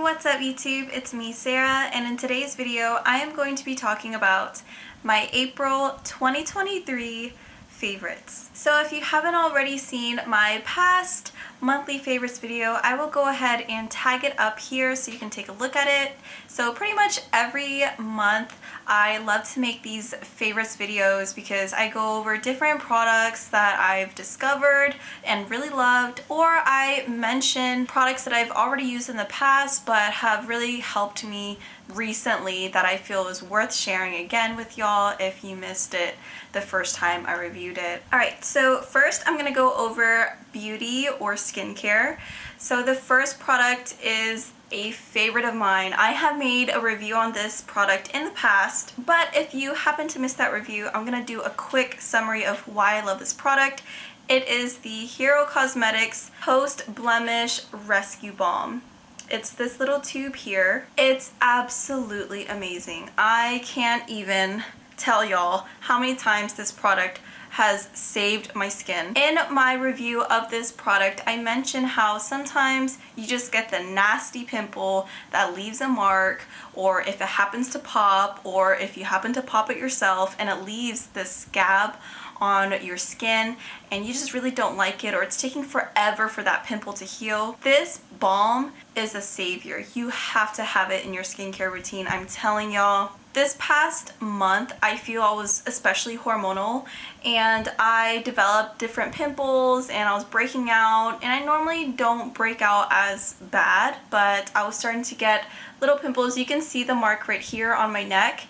what's up YouTube? It's me, Sarah, and in today's video I am going to be talking about my April 2023 favorites. So if you haven't already seen my past monthly favorites video, I will go ahead and tag it up here so you can take a look at it. So pretty much every month I love to make these favorites videos because I go over different products that I've discovered and really loved, or I mention products that I've already used in the past but have really helped me recently that I feel is worth sharing again with y'all if you missed it the first time I reviewed it. Alright, so first I'm going to go over beauty or skincare. So the first product is a favorite of mine. I have made a review on this product in the past, but if you happen to miss that review, I'm going to do a quick summary of why I love this product. It is the Hero Cosmetics Post Blemish Rescue Balm. It's this little tube here. It's absolutely amazing. I can't even tell y'all how many times this product has saved my skin. In my review of this product, I mentioned how sometimes you just get the nasty pimple that leaves a mark, or if it happens to pop, or if you happen to pop it yourself and it leaves this scab on your skin and you just really don't like it, or it's taking forever for that pimple to heal. This balm is a savior. You have to have it in your skincare routine. I'm telling y'all. This past month, I feel I was especially hormonal and I developed different pimples and I was breaking out, and I normally don't break out as bad, but I was starting to get little pimples. You can see the mark right here on my neck.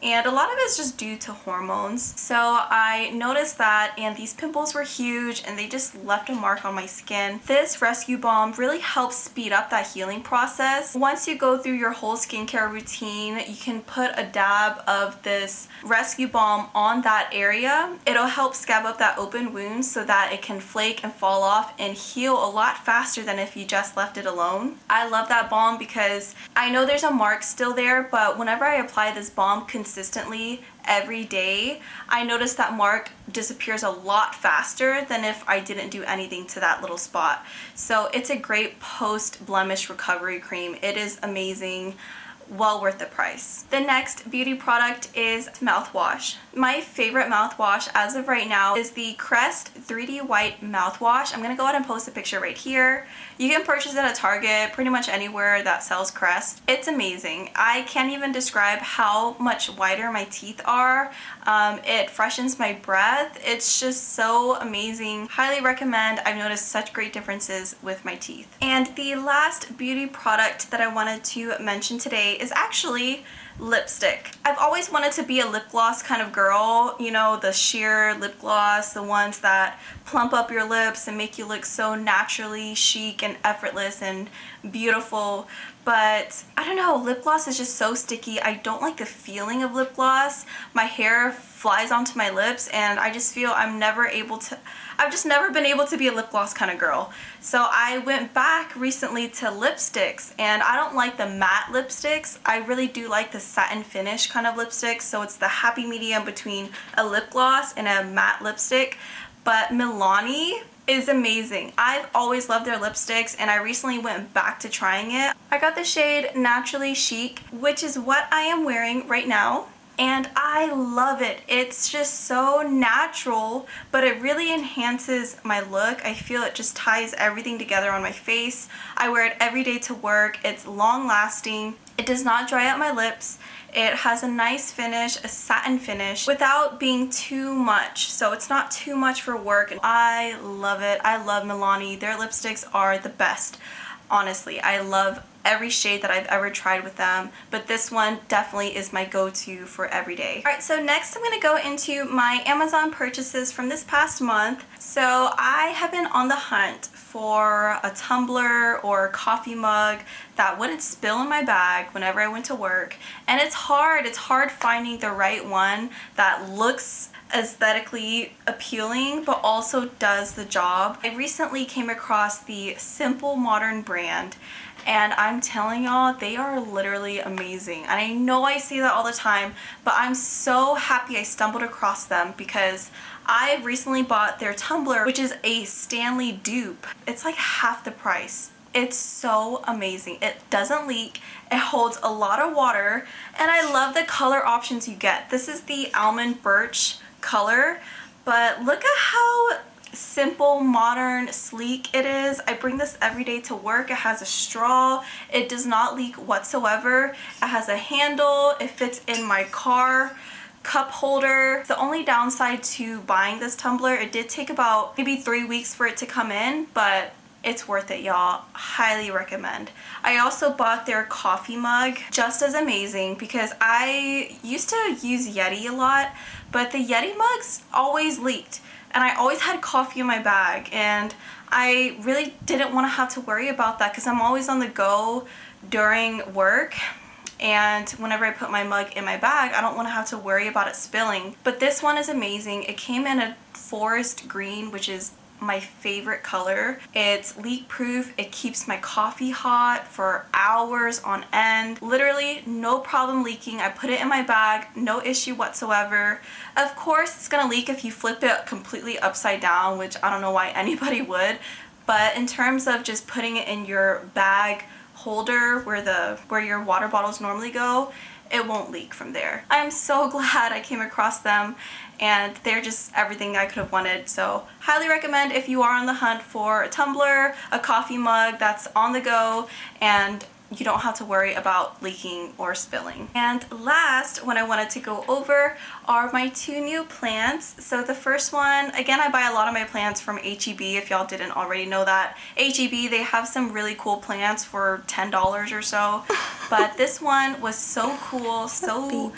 And a lot of it is just due to hormones. So I noticed that, and these pimples were huge and they just left a mark on my skin. This rescue balm really helps speed up that healing process. Once you go through your whole skincare routine, you can put a dab of this rescue balm on that area. It'll help scab up that open wound so that it can flake and fall off and heal a lot faster than if you just left it alone. I love that balm because I know there's a mark still there, but whenever I apply this balm consistently every day, I notice that mark disappears a lot faster than if I didn't do anything to that little spot. So it's a great post blemish recovery cream. It is amazing. Well worth the price. The next beauty product is mouthwash. My favorite mouthwash as of right now is the Crest 3D White mouthwash. I'm gonna go ahead and post a picture right here. You can purchase it at Target, pretty much anywhere that sells Crest. It's amazing. I can't even describe how much whiter my teeth are. It freshens my breath. It's just so amazing. Highly recommend. I've noticed such great differences with my teeth. And the last beauty product that I wanted to mention today is actually lipstick. I've always wanted to be a lip gloss kind of girl, you know, the sheer lip gloss, the ones that plump up your lips and make you look so naturally chic and effortless and beautiful. But I don't know, lip gloss is just so sticky. I don't like the feeling of lip gloss. My hair flies onto my lips and I just feel I've just never been able to be a lip gloss kind of girl. So I went back recently to lipsticks, and I don't like the matte lipsticks. I really do like the satin finish kind of lipsticks, so it's the happy medium between a lip gloss and a matte lipstick. But Milani is amazing. I've always loved their lipsticks and I recently went back to trying it. I got the shade Naturally Chic, which is what I am wearing right now. And I love it. It's just so natural, but it really enhances my look. I feel it just ties everything together on my face. I wear it every day to work. It's long lasting. It does not dry out my lips. It has a nice finish, a satin finish, without being too much. So it's not too much for work. I love it. I love Milani. Their lipsticks are the best. Honestly, I love every shade that I've ever tried with them, but this one definitely is my go-to for every day. Alright, so next I'm going to go into my Amazon purchases from this past month. So I have been on the hunt for a tumbler or coffee mug that wouldn't spill in my bag whenever I went to work, and it's hard finding the right one that looks aesthetically appealing but also does the job. I recently came across the Simple Modern brand, and I'm telling y'all, they are literally amazing. And I know I say that all the time, but I'm so happy I stumbled across them because I recently bought their tumbler, which is a Stanley dupe. It's like half the price. It's so amazing. It doesn't leak. It holds a lot of water, and I love the color options you get. This is the almond birch color, but look at how simple, modern, sleek it is. I bring this every day to work. It has a straw. It does not leak whatsoever. It has a handle. It fits in my car cup holder. The only downside to buying this tumbler, it did take about maybe 3 weeks for it to come in, but it's worth it, y'all. Highly recommend. I also bought their coffee mug, just as amazing, because I used to use Yeti a lot, but the Yeti mugs always leaked, and I always had coffee in my bag, and I really didn't want to have to worry about that because I'm always on the go during work. And whenever I put my mug in my bag, I don't want to have to worry about it spilling. But this one is amazing. It came in a forest green, which is my favorite color. It's leak proof. It keeps my coffee hot for hours on end. Literally no problem leaking. I put it in my bag, no issue whatsoever. Of course, it's gonna leak if you flip it completely upside down, which I don't know why anybody would. But in terms of just putting it in your bag holder where your water bottles normally go, it won't leak from there. I'm so glad I came across them, and they're just everything I could have wanted. So highly recommend if you are on the hunt for a tumbler, a coffee mug that's on the go, and you don't have to worry about leaking or spilling. And last, what I wanted to go over are my 2 new plants. So the first one, again, I buy a lot of my plants from HEB, if y'all didn't already know that. HEB, they have some really cool plants for $10 or so. But this one was so cool, so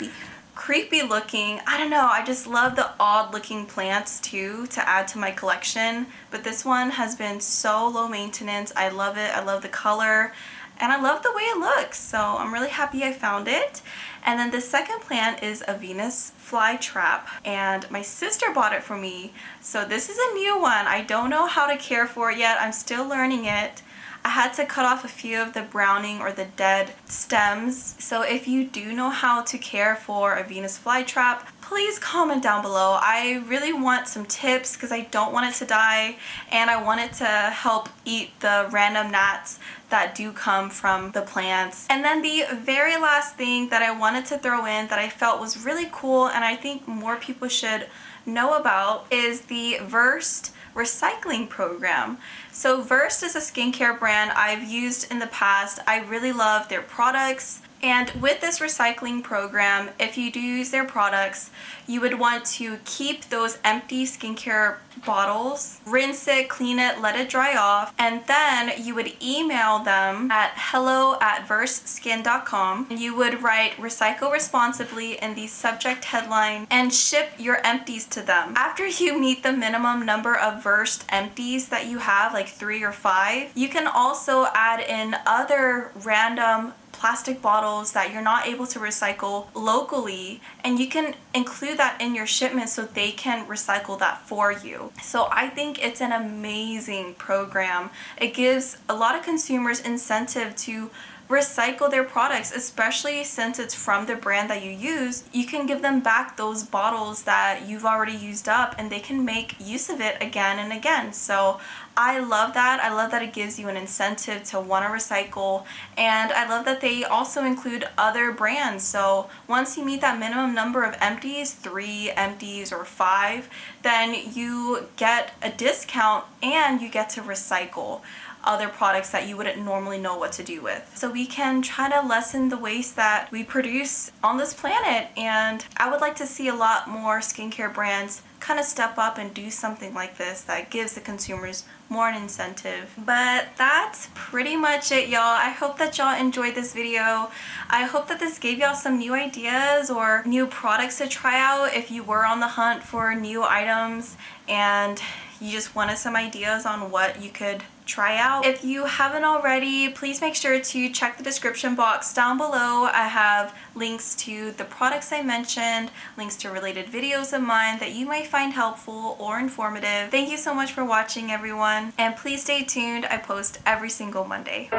creepy looking. I don't know, I just love the odd looking plants too to add to my collection. But this one has been so low maintenance. I love it. I love the color. And I love the way it looks, so I'm really happy I found it. And then the second plant is a Venus flytrap, and my sister bought it for me. So this is a new one. I don't know how to care for it yet. I'm still learning it. I had to cut off a few of the browning or the dead stems. So if you do know how to care for a Venus flytrap, please comment down below. I really want some tips because I don't want it to die, and I want it to help eat the random gnats that do come from the plants. And then the very last thing that I wanted to throw in that I felt was really cool and I think more people should know about is the Versed recycling program. So Versed is a skincare brand I've used in the past. I really love their products. And with this recycling program, if you do use their products, you would want to keep those empty skincare bottles, rinse it, clean it, let it dry off, and then you would email them at hello@verstskin.com. You would write recycle responsibly in the subject headline and ship your empties to them. After you meet the minimum number of Versed empties that you have, like 3 or 5, you can also add in other random plastic bottles that you're not able to recycle locally, and you can include that in your shipment so they can recycle that for you. So I think it's an amazing program. It gives a lot of consumers incentive to recycle their products, especially since it's from the brand that you use. You can give them back those bottles that you've already used up and they can make use of it again and again. So I love that. I love that it gives you an incentive to want to recycle, and I love that they also include other brands. So once you meet that minimum number of empties, 3 empties or 5, then you get a discount and you get to recycle other products that you wouldn't normally know what to do with. So we can try to lessen the waste that we produce on this planet, and I would like to see a lot more skincare brands kind of step up and do something like this that gives the consumers more an incentive. But that's pretty much it, y'all. I hope that y'all enjoyed this video. I hope that this gave y'all some new ideas or new products to try out if you were on the hunt for new items and you just wanted some ideas on what you could try out. If you haven't already, please make sure to check the description box down below. I have links to the products I mentioned, links to related videos of mine that you might find helpful or informative. Thank you so much for watching, everyone, and please stay tuned. I post every single Monday.